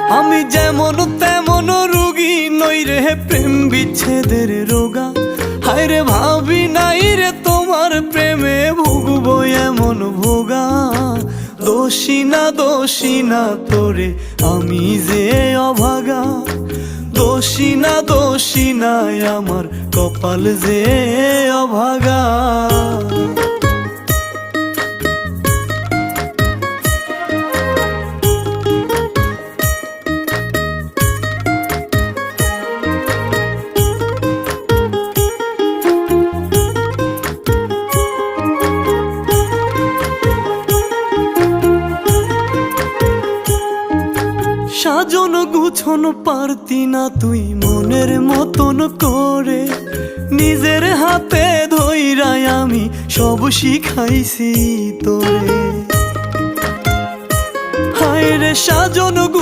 আমি যেমন তেমন রোগী নই রে প্রেম বিচ্ছেদের রোগা। হায় রে ভাবি নাই রে তোমার প্রেমে ভুগবো এমন ভোগা। দোষী না তোরে আমি যে অভাগা। দোষী না আমার কপাল যে অভাগা। সাজন গুছন পারতি না তুই মনের মতন করে। নিজের হাতে ধইরাই আমি সব শিখাইছি তোরে। হায় রে সাজন